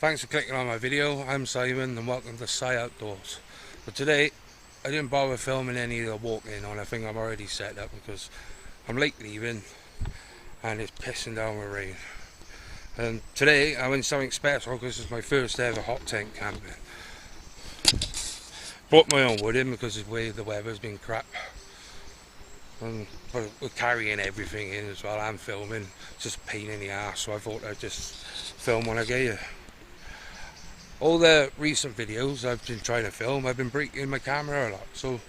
Thanks for clicking on my video. I'm Simon and welcome to Sy Outdoors. But today I didn't bother filming any of the walking on. I think I'm already set up because I'm late leaving and it's pissing down with rain. And today I'm in something special because it's my first ever hot tent camping. Brought my own wood in because the weather's been crap. But we're carrying everything in as well and filming. It's just a pain in the ass, so I thought I'd just film when I get here. All the recent videos I've been trying to film, I've been breaking my camera a lot, so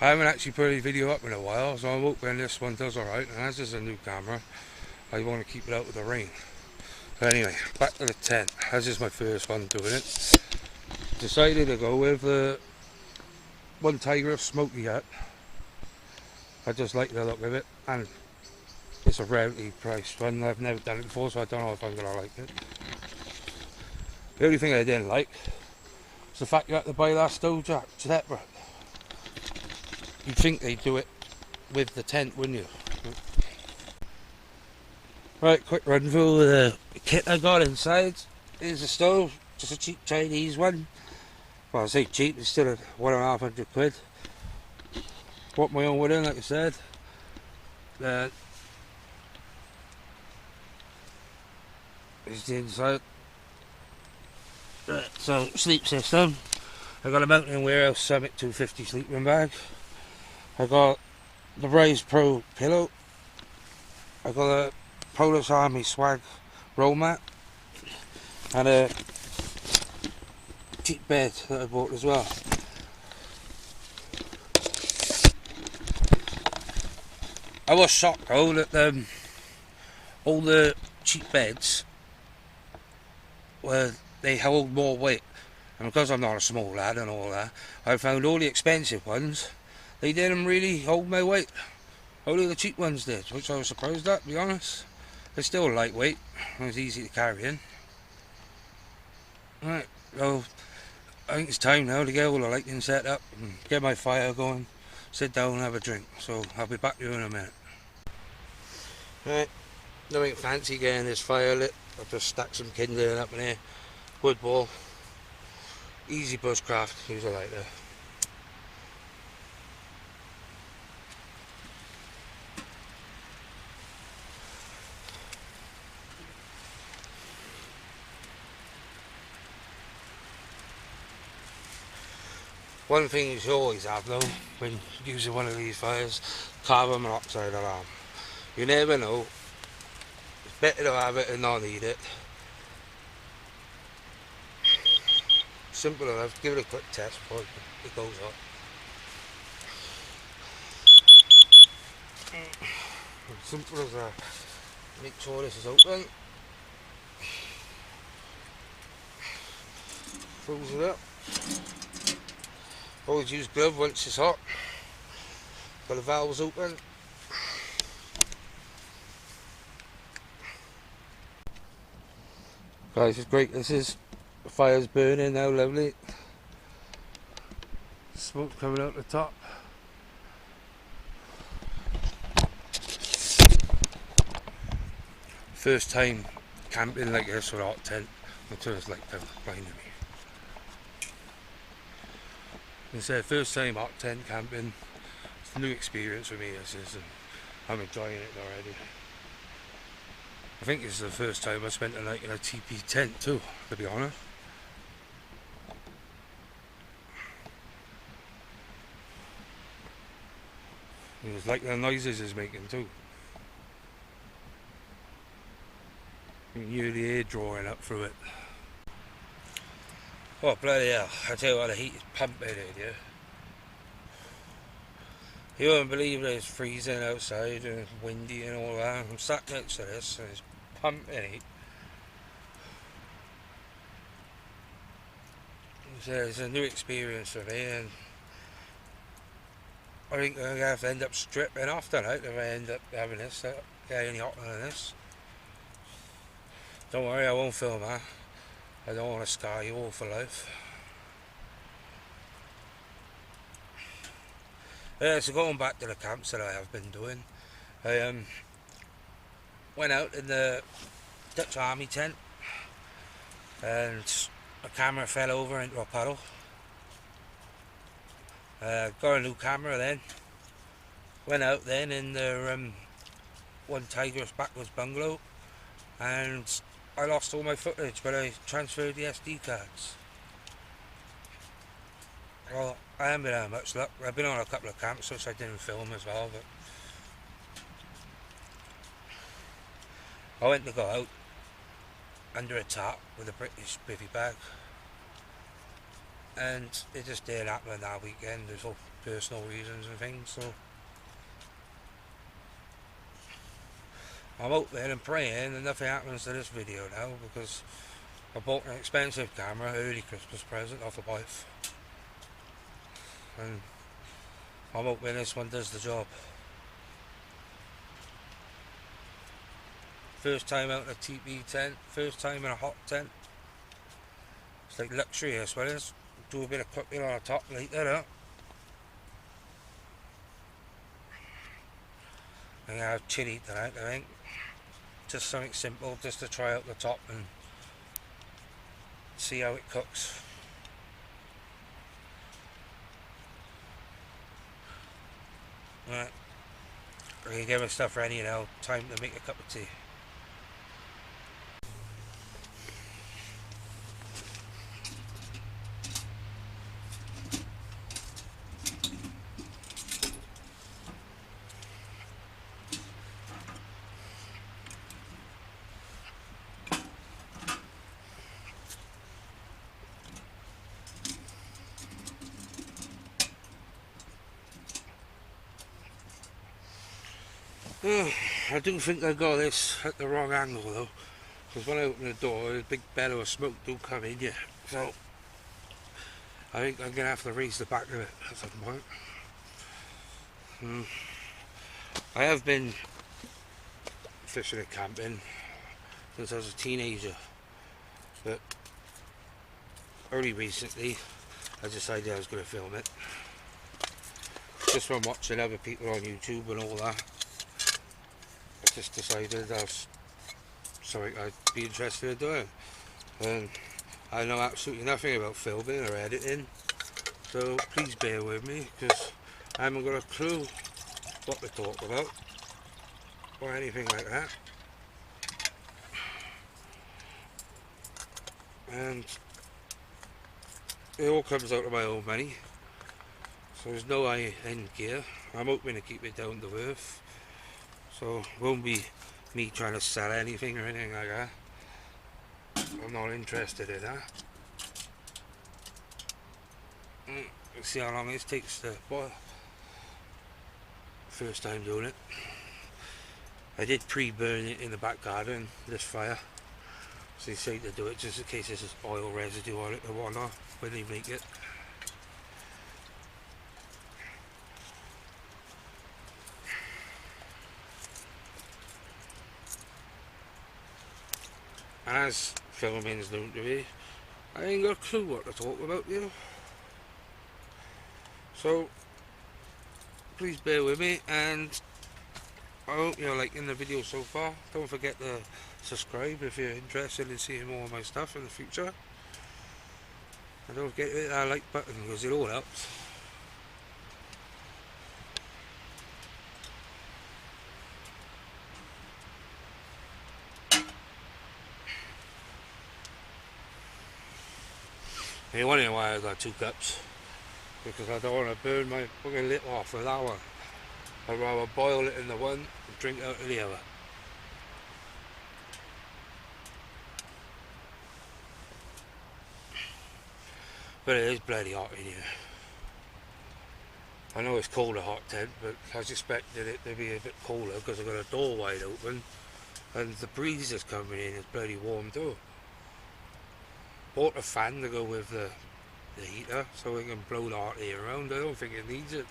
I haven't actually put a video up in a while, so I'm hoping this one does alright. And as it's a new camera, I want to keep it out of the rain. But anyway, back to the tent. As is my first one doing it. Decided to go with the one Tiger of Smoky Hut. I just like the look of it, and it's a relatively priced one. I've never done it before, so I don't know if I'm going to like it. The only thing I didn't like is the fact you have to buy that stove jack separate. You'd think they'd do it with the tent, wouldn't you? Right, quick run through the kit I got inside. Here's the stove, just a cheap Chinese one. Well, I say cheap, it's still at £150. Bought my own wood in, like I said. Here's the inside. Right, so sleep system. I got a Mountain Warehouse Summit 250 sleeping bag. I got the Rise Pro pillow. I got a Polish Army swag roll mat and a cheap bed that I bought as well. I was shocked though that all the cheap beds they hold more weight, and because I'm not a small lad and all that, I found all the expensive ones, they didn't really hold my weight. Only the cheap ones did, which I was surprised at, to be honest. They're still lightweight and it's easy to carry in. Right, so I think it's time now to get all the lighting set up and get my fire going, sit down and have a drink. So I'll be back to you in a minute. Right, nothing fancy getting this fire lit. I've just stacked some kindling up in here. Wood ball, easy bushcraft, use a lighter. One thing you should always have though, when using one of these fires, carbon monoxide alarm. You never know, it's better to have it and not need it. Simple enough, give it a quick test before it goes up. Simple as that. Make sure this is open. Close it up. Always use glove once it's hot. Got the valves open. Guys, it's great. The fire's burning now, lovely. Smoke coming out the top. First time camping like this with a hot tent. Until it's like blinding me. It's the first time hot tent camping. It's a new experience for me, this is, and I'm enjoying it already. I think this is the first time I spent a night in a TP tent too, to be honest. It was like the noises it's making too. You can hear the air drawing up through it. Oh bloody hell, I tell you what, the heat is pumping in here. You wouldn't believe that it's freezing outside and it's windy and all that. I'm sat next to this and it's pumping heat. It's a new experience for me, and I think I'm going to have to end up stripping off tonight if I end up having this, get any hotter than this. Don't worry, I won't film that. I don't want to scar you all for life. So going back to the camps that I have been doing, I went out in the Dutch Army tent. and the camera fell over into a puddle. Got a new camera then. Went out then in the one Tiger's backwards bungalow, and I lost all my footage, but I transferred the SD cards. Well, I haven't been having much luck. I've been on a couple of camps which I didn't film as well, but I went to go out under a tarp with a British bivvy bag, and it just didn't happen that weekend. There's all personal reasons and things, so I'm hoping and praying that nothing happens to this video now, because I bought an expensive camera, early Christmas present off the wife, and I'm hoping this one does the job. First time out in a teepee tent, first time in a hot tent. It's like luxury, I suppose. Do a bit of cooking on the top later, huh? I'm gonna have chili tonight, I think. Just something simple, just to try out the top and see how it cooks. Right, I'm gonna get my stuff ready now. Time to make a cup of tea. I do think I got this at the wrong angle though, because when I open the door a big bellow of smoke do come in here, so I think I'm going to have to raise the back of it at some point. I have been fishing and camping since I was a teenager, but only recently I decided I was going to film it, just from watching other people on YouTube and all that. I just decided that's something I'd be interested in doing, and I know absolutely nothing about filming or editing, so please bear with me, because I haven't got a clue what to talk about or anything like that. And it all comes out of my own money, so there's no end gear. I'm hoping to keep it down to earth, so it won't be me trying to sell anything or anything like that. I'm not interested in that. Let's see how long this takes to boil. First time doing it. I did pre-burn it in the back garden, this fire, so they say to do it just in case there's oil residue on it or whatnot when they make it. And as filming is known to be, I ain't got a clue what to talk about here. So please bear with me, and I hope you're liking the video so far. Don't forget to subscribe if you're interested in seeing more of my stuff in the future. And don't forget to hit that like button, because it all helps. And you're wondering why I got 2 cups, because I don't want to burn my fucking lip off with that one. I'd rather boil it in the one and drink out of the other. But it is bloody hot in here. I know it's called a hot tent, but I was expecting it to be a bit colder because I've got a door wide open and the breeze is coming in. It's bloody warm too. Bought a fan to go with the heater so it can blow the hot air around. I don't think it needs it.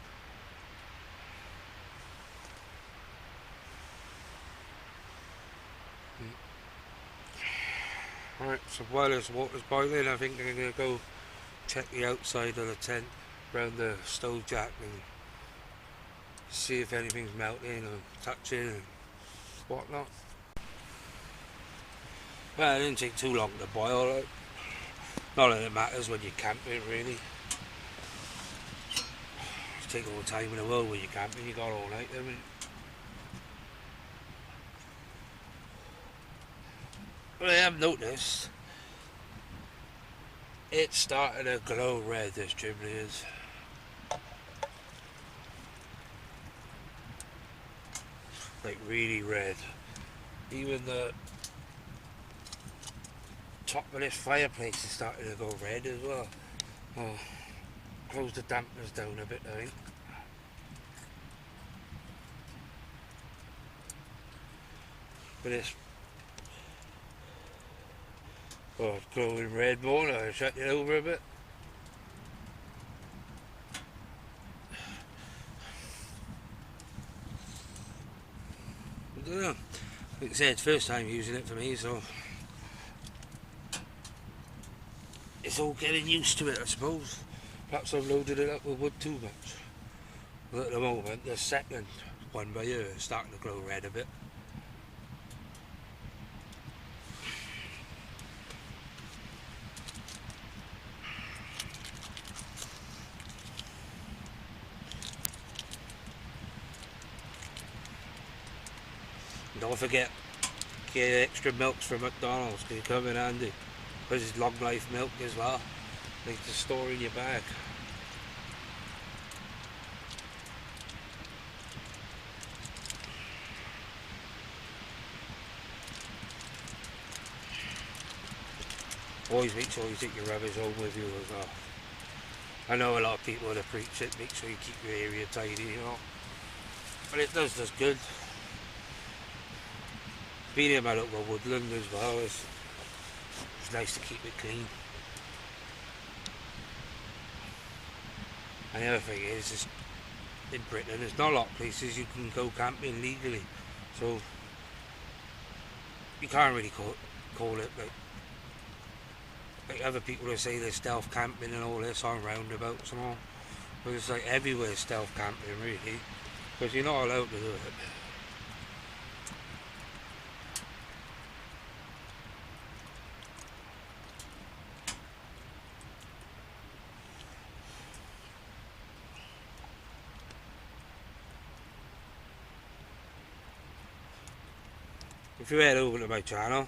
Alright, so while this water's boiling, I think I'm going to go check the outside of the tent around the stove jack and see if anything's melting or touching and whatnot. Well, it didn't take too long to boil. Like. Not that it matters when you're camping, really. Just take all the time in the world when you're camping. You got all night, haven't you? But I have noticed it's starting to glow red, this chimney is. Like really red. Even the top of this fireplace is starting to go red as well. Oh, close the dampers down a bit, I think. But it's it's glowing red more now. I shut it over a bit. I don't know. Like I said, it's first time using it for me, so it's all getting used to it, I suppose. Perhaps I've loaded it up with wood too much. But at the moment, the second one by here is starting to glow red a bit. Don't forget, get extra milks from McDonald's, because you come in handy. Because it's long life milk as well. Like to store in your bag. Always make sure you take your rubbish home with you as well. I know a lot of people that preach it, make sure you keep your area tidy, you know. But it does good. Being in my local woodland as well, it's nice to keep it clean. And the other thing is in Britain, there's not a lot of places you can go camping legally, so you can't really call it like other people that say there's stealth camping and all this on roundabouts and all. But it's like everywhere stealth camping really, because you're not allowed to do it. If you head over to my channel,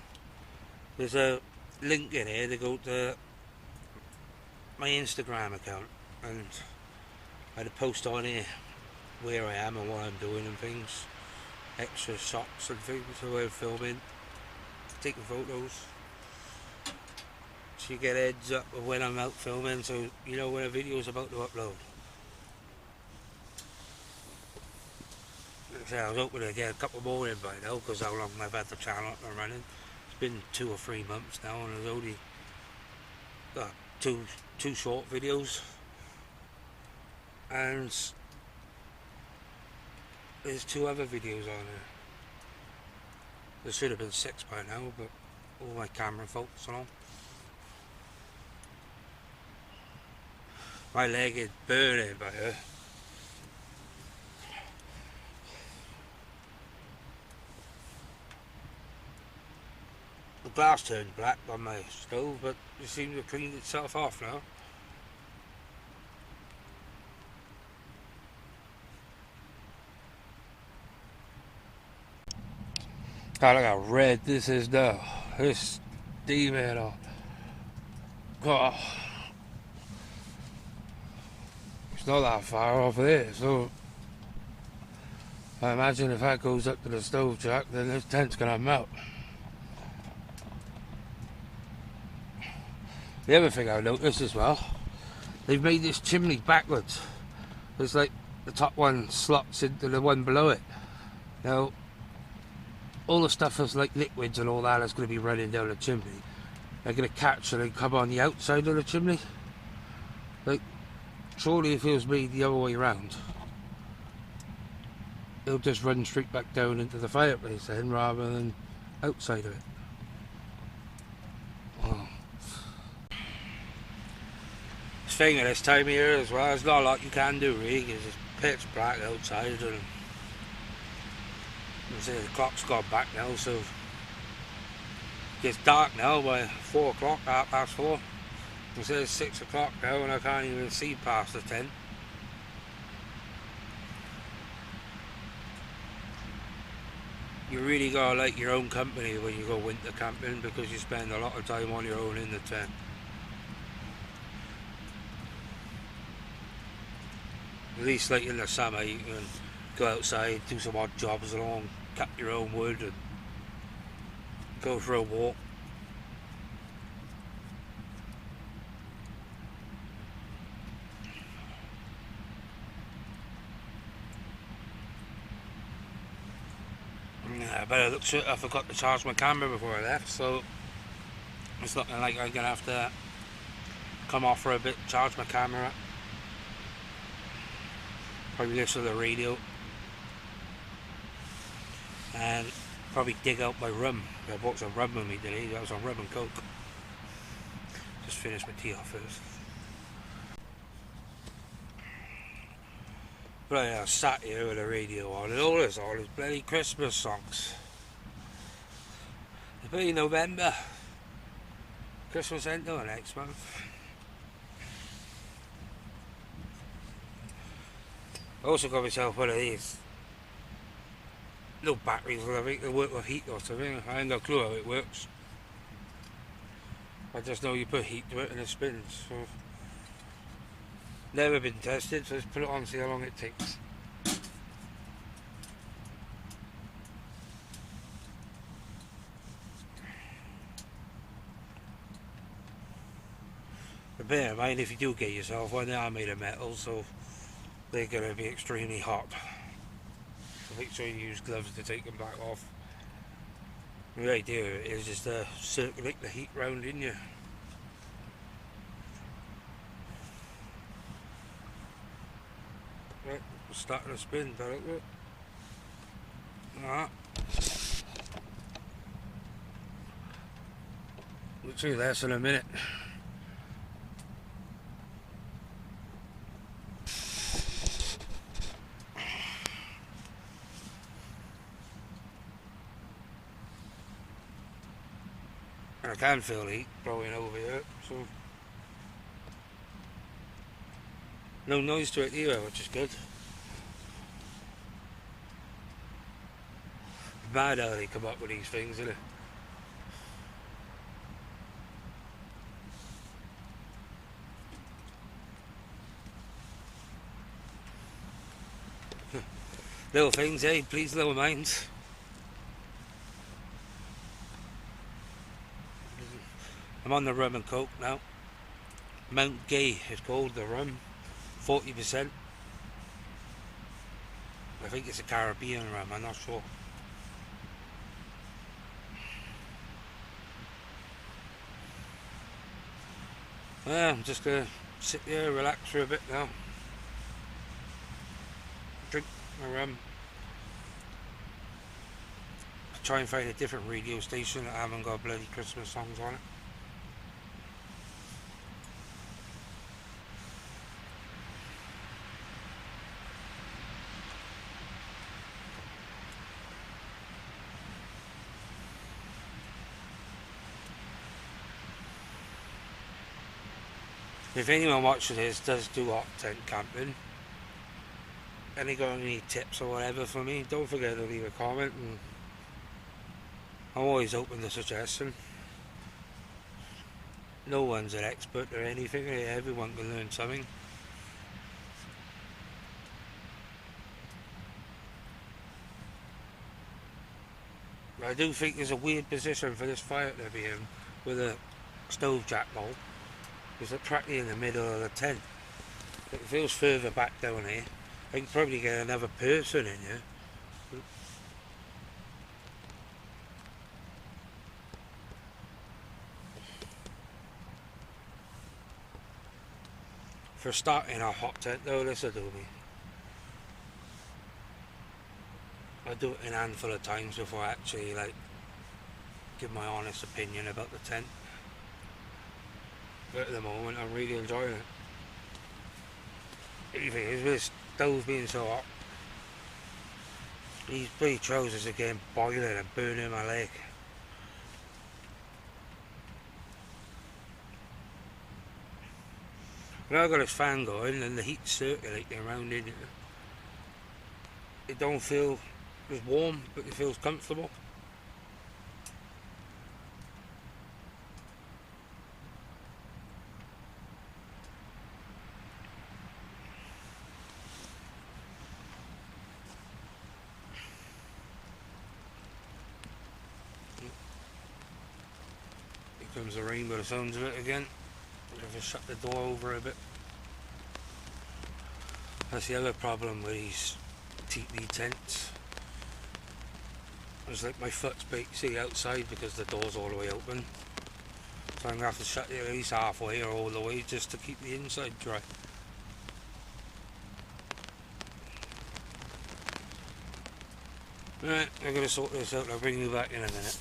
there's a link in here to go to my Instagram account, and I had a post on here where I am and what I'm doing and things, extra shots and things, so I'm filming, taking photos, so you get heads up of when I'm out filming, so you know when a video is about to upload. I was hoping to get a couple more in by now, because how long I've had the channel up and running. It's been 2 or 3 months now, and there's only two short videos, and there's 2 other videos on there. There should have been 6 by now, but all my camera faults and all. My leg is burning by here. The glass turned black on my stove, but it seems to have cleaned itself off now. God, look how red this is now. This steaming off. God. It's not that far off there, so I imagine if that goes up to the stove jack, then this tent's gonna melt. The other thing I noticed as well, they've made this chimney backwards. It's like the top one slots into the one below it. Now, all the stuff that's like liquids and all that is going to be running down the chimney. They're going to catch and then come on the outside of the chimney. Like, surely if it was made the other way around, it'll just run straight back down into the fireplace then, rather than outside of it. Oh. This thing at this time of year as well, there's not a lot you can do really, because it's pitch black outside, and the clock's gone back now, so It's dark now by 4 o'clock, 4:30. Instead of 6 o'clock now, and I can't even see past the 10. You really gotta like your own company when you go winter camping, because you spend a lot of time on your own in the tent. At least like in the summer you can go outside, do some odd jobs along, cut your own wood and go for a walk. But it looks like I forgot to charge my camera before I left, so it's looking like I'm gonna have to come off for a bit, charge my camera, probably listen to the radio, and probably dig out my rum. I bought some rum with me today. That was on rum and coke. Just finish my tea off first. But I sat here with the radio on, and all these bloody Christmas songs. It's bloody November. Christmas ain't till next month. I also got myself one of these. No batteries, I think they work with heat or something. I ain't got a clue how it works. I just know you put heat to it and it spins. So never been tested, so let's put it on and see how long it takes. But bear in mind, if you do get yourself one, they are made of metal, so they're going to be extremely hot. So make sure you use gloves to take them back off. The idea is just to circulate the heat round in you. Right, we're starting to spin, but look. Alright. Literally less than a minute. And I can feel the heat blowing over here, so no noise to it either, which is good. Bad how they come up with these things, isn't it? Little things, eh? Please, little minds. I'm on the rum and coke now. Mount Gay is called, the rum. 40%. I think it's a Caribbean rum, I'm not sure. Yeah, I'm just gonna sit here, relax for a bit now. Drink my rum. Try and find a different radio station that haven't got bloody Christmas songs on it. If anyone watching this does do hot tent camping and they got any tips or whatever for me, don't forget to leave a comment, and I'm always open to suggestion. No one's an expert or anything, everyone can learn something. I do think there's a weird position for this fire to be in with a stove jack bowl. It's practically in the middle of the tent. It feels further back down here. I can probably get another person in here. For starting a hot tent though, this will do me. I do it in a handful of times before I actually give my honest opinion about the tent. But at the moment I'm really enjoying it. The thing is, with the stove being so hot, these bloody trousers are getting boiling and burning my leg. When I've got this fan going and the heat's circulating around it, it don't feel as warm, but it feels comfortable. Here comes the rain by the sounds of it again. I'll just shut the door over a bit. That's the other problem with these teepee tents. It's like my foot's basically outside because the door's all the way open. So I'm going to have to shut it at least halfway or all the way just to keep the inside dry. Right, I'm going to sort this out. I'll bring you back in a minute.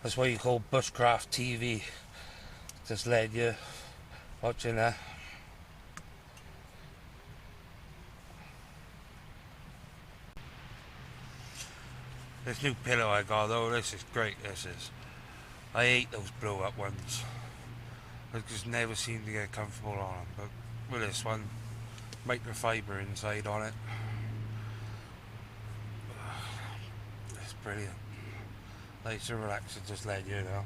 That's why you call bushcraft TV. Just let you watching that. This new pillow I got though, this is great, this is. I hate those blow up ones. I just never seem to get comfortable on them, but with this one, microfiber inside on it. It's brilliant. Nice and relaxing, just let you know.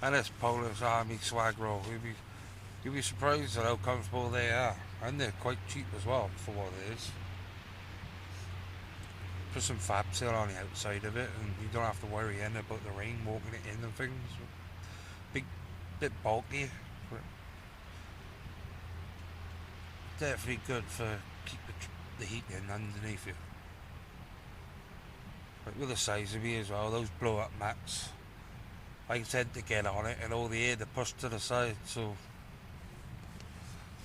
And this Polish Army swag roll, you'd be surprised at how comfortable they are. And they're quite cheap as well for what it is. Put some fab seal on the outside of it and you don't have to worry in about the rain walking it in and things. Bit bulky, but definitely good for keep the heat in underneath you. But with the size of me as well, those blow up mats, I tend to get on it and all the air to push to the side, so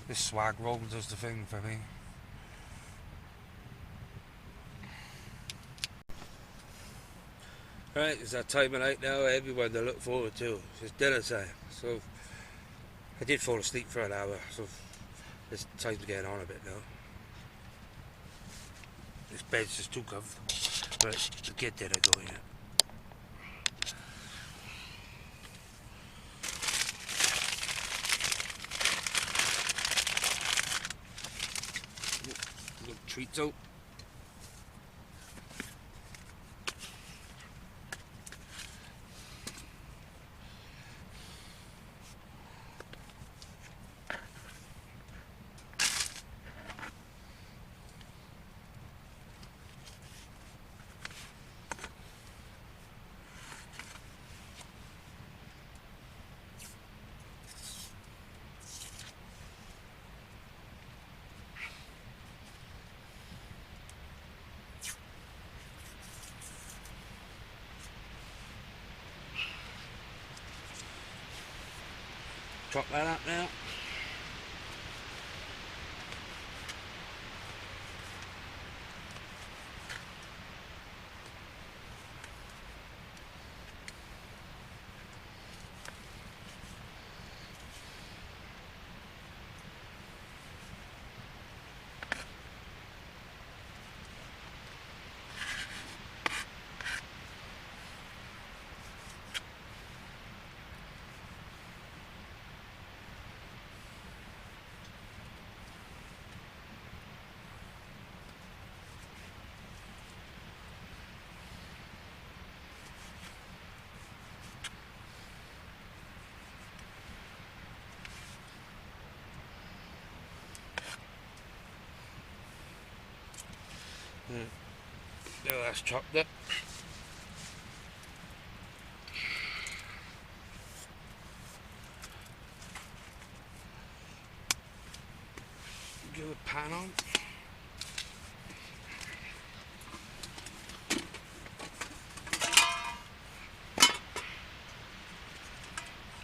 this swag roll does the thing for me. Right, it's that time of night now, everyone to look forward to. It's dinner time, so I did fall asleep for an hour, so it's time to get on a bit now. This bed's just too comfortable. Right, let's get dinner going now. Little treats out. Chop that up now. There, that's chopped up. Give a pan on.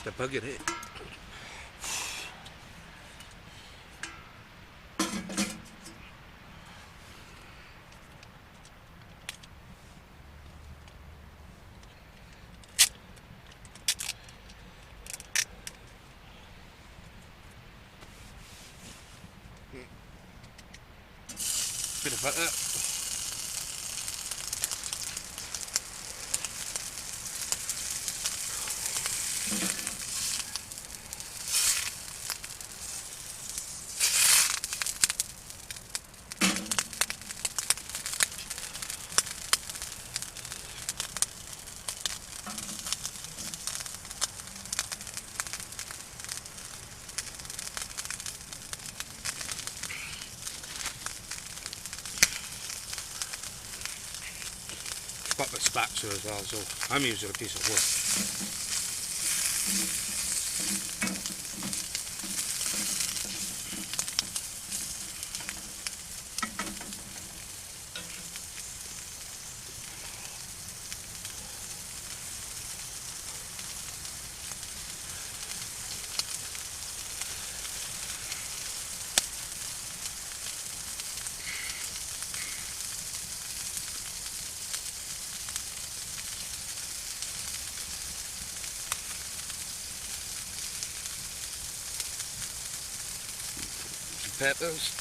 The bugger it. Bit of butter. Got the spatula as well, so I'm using a piece of wood. Peppers.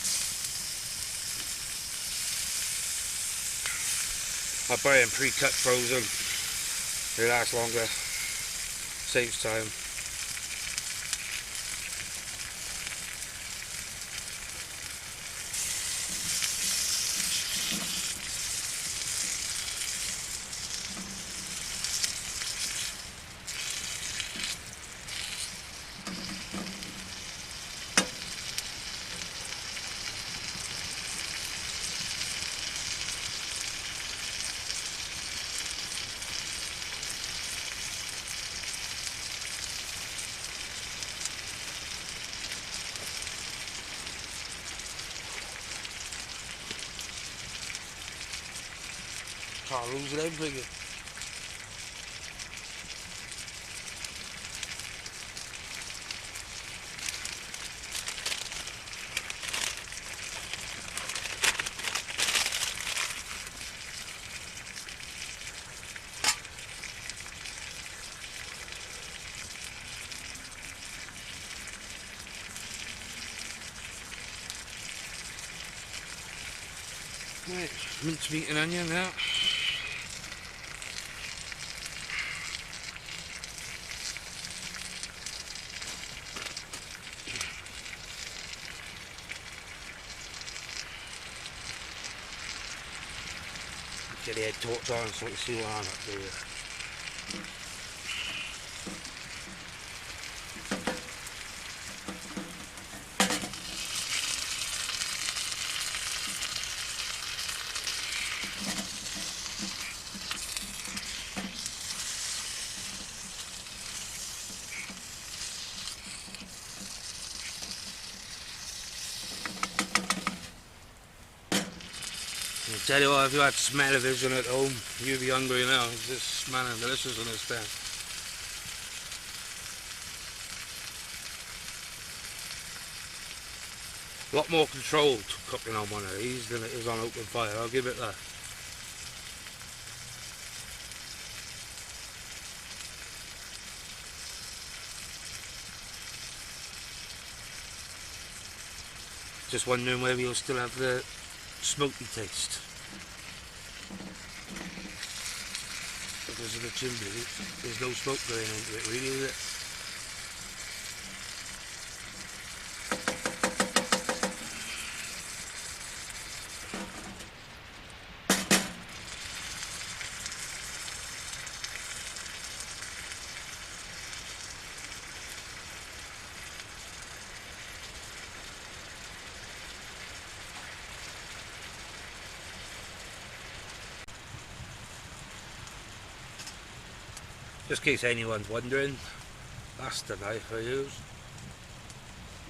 I buy them pre-cut frozen. They last longer. Saves time. Can't lose it everything. Right, mincemeat and onion now. Get the head torch on so we can see what I'm up to here. I tell you what, if you had smell-o-vision at home, you'd be hungry now. It's just smelling delicious on this pan. A lot more controlled cooking on one of these than it is on open fire, I'll give it that. Just wondering whether you'll still have the smoky taste. Because of the chimney, there's no smoke going into it really, is it? Just in case anyone's wondering, that's the knife I use.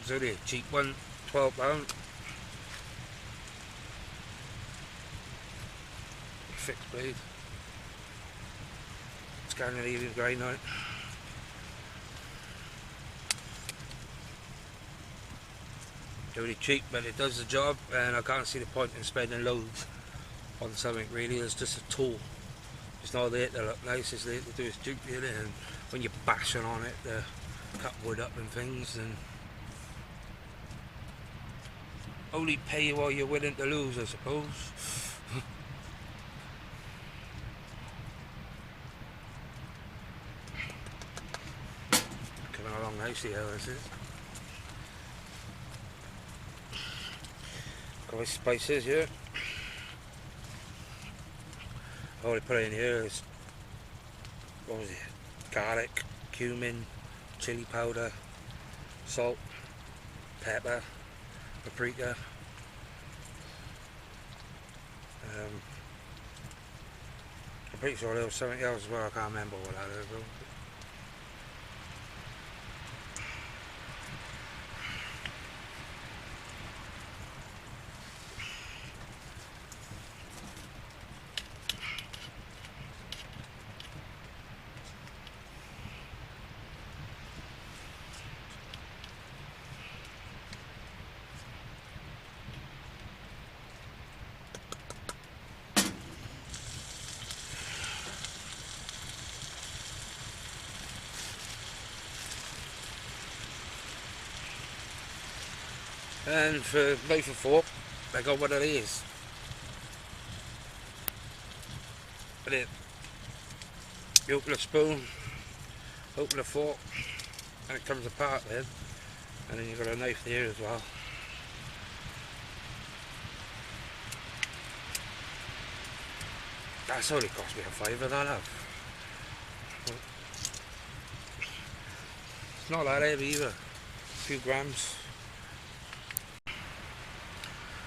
It's only a cheap one, £12. Fixed blade. Scandinavian grind on it. Really cheap, but it does the job, and I can't see the point in spending loads on something really. It's just a tool. It's not there to look nice, it's there to do its duty in it, and when you're bashing on it to cut wood up and things, and only pay you what you're willing to lose, I suppose. Coming along nicely here, is it? Got my spices here. All I put in here is, what was it? Garlic, cumin, chili powder, salt, pepper, paprika. I'm pretty sure there was something else as well, I can't remember what that is. And for knife and fork, I got one of these. But you open a spoon, open a fork, and it comes apart then. And then you've got a knife there as well. That's only cost me a £5 that have. It's not that heavy either, a few grams.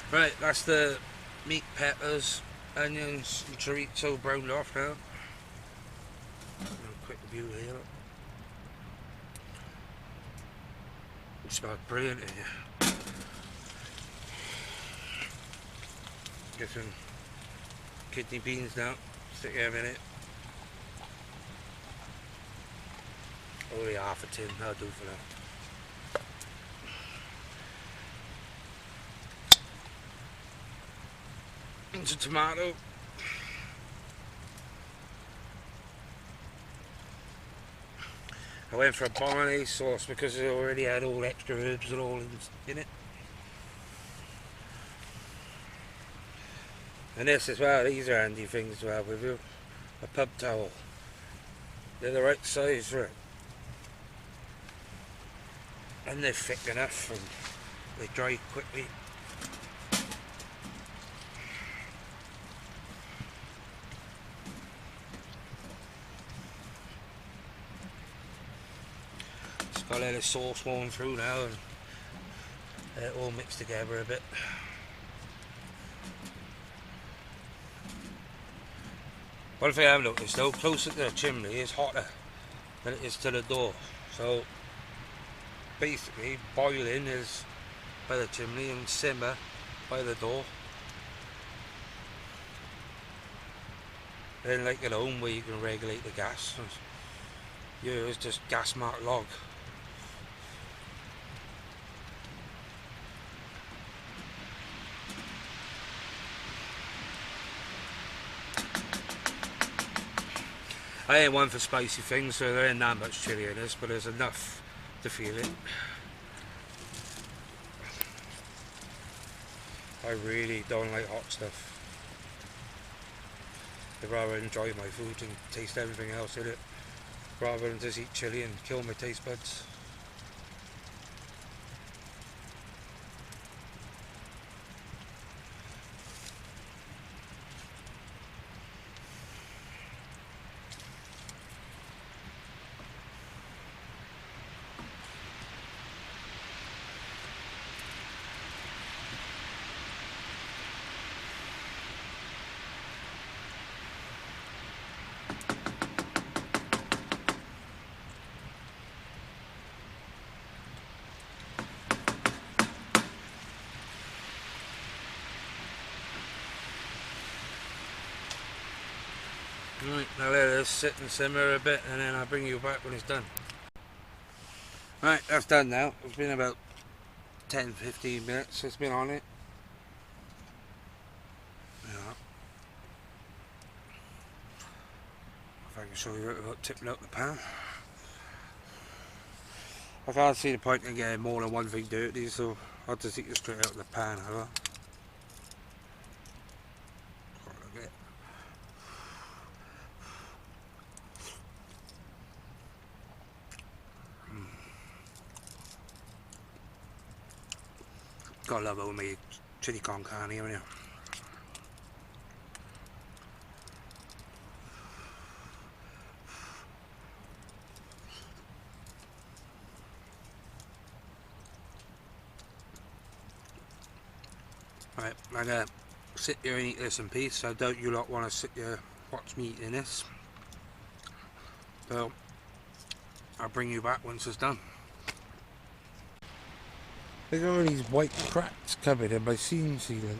Right, that's the meat, peppers, onions and chorizo browned off now. Quick view here. It smells brilliant in here. Get some kidney beans now, stick them in it. Only half a tin, that'll do for now. Into tomato. I went for a bolognese sauce because it already had all extra herbs and all in it. And this as well, these are handy things to have with you. A pub towel. They're the right size for it. And they're thick enough and they dry quickly. Got to let the sauce warm through now and let it all mix together a bit. One thing I've noticed though, closer to the chimney is hotter than it is to the door. So basically boiling is by the chimney and simmer by the door. Then like at home where you can regulate the gas, here it's just gas marked log. I ain't one for spicy things, so there ain't that much chilli in this, but there's enough to feel it. I really don't like hot stuff. I'd rather enjoy my food and taste everything else in it, rather than just eat chilli and kill my taste buds. Right, now let this sit and simmer a bit and then I'll bring you back when it's done. Right, that's done now. It's been about 10-15 minutes it's been on it. Yeah. If I can show you without tipping out the pan. I can't see the point in getting more than one thing dirty, so I'll just eat it straight out of the pan. Gotta love old me chili con carne, haven't you? Right, I'm gonna sit here and eat this in peace. I doubt you lot want to sit here watch me eating this. So I'll bring you back once it's done. Look at all these white cracks coming in my seam sealant.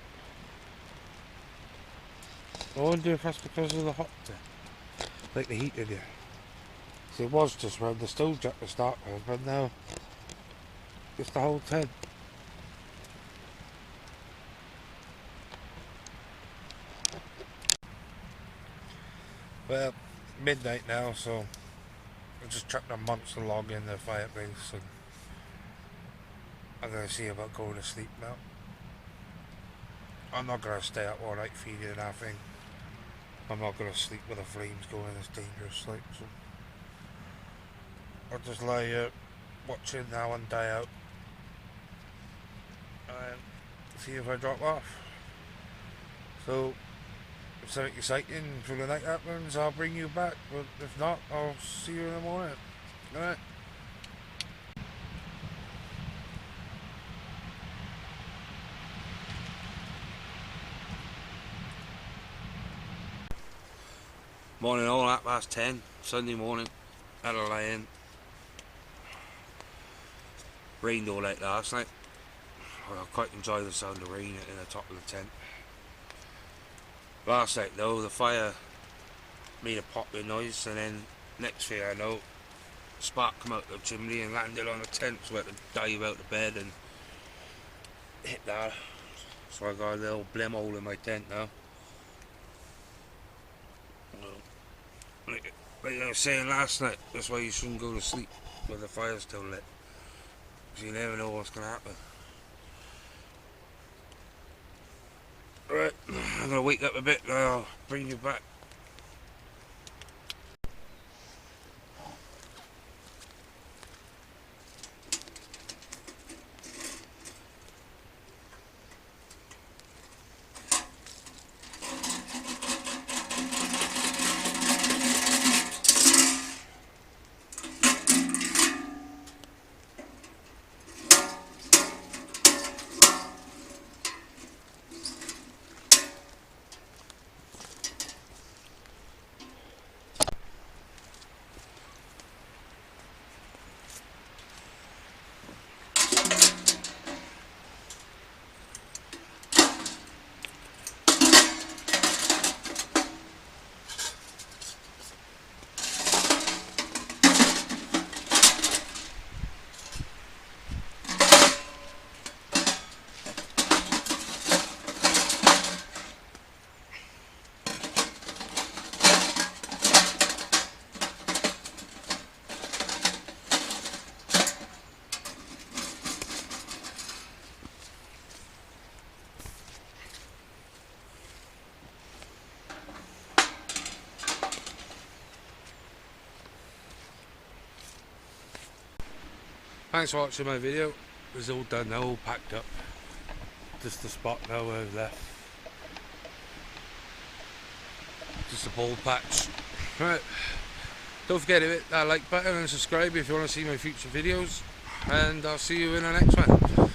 I wonder if that's because of the hot bit, like the heat in here. See, it was just around the stove jack to start with, but now it's the whole tent. Well, midnight now, so I just chucked a monster log in the fireplace and I'm going to see about going to sleep now. I'm not going to stay up all night feeding that thing. I'm not going to sleep with the flames going, it's dangerous, like, so I'll just lie here watching that one die out and see if I drop off. So if something exciting for the night happens, I'll bring you back, but if not, I'll see you in the morning. Alright. Morning all, 10:30, Sunday morning, had a lie in. Rained all night last night. I quite enjoy the sound of rain in the top of the tent. Last night though, the fire made a popping noise and then next thing I know, spark come out the chimney and landed on the tent, so I had to dive out of bed and hit that. So I got a little blim hole in my tent now. Like I was saying last night, that's why you shouldn't go to sleep with the fire still lit, because you never know what's going to happen. Alright, I'm going to wake up a bit and I'll bring you back. Thanks for watching my video. It's all done now, all packed up. Just the spot now where I've left. Just a bald patch. Right. Don't forget to hit that like button and subscribe if you want to see my future videos. And I'll see you in the next one.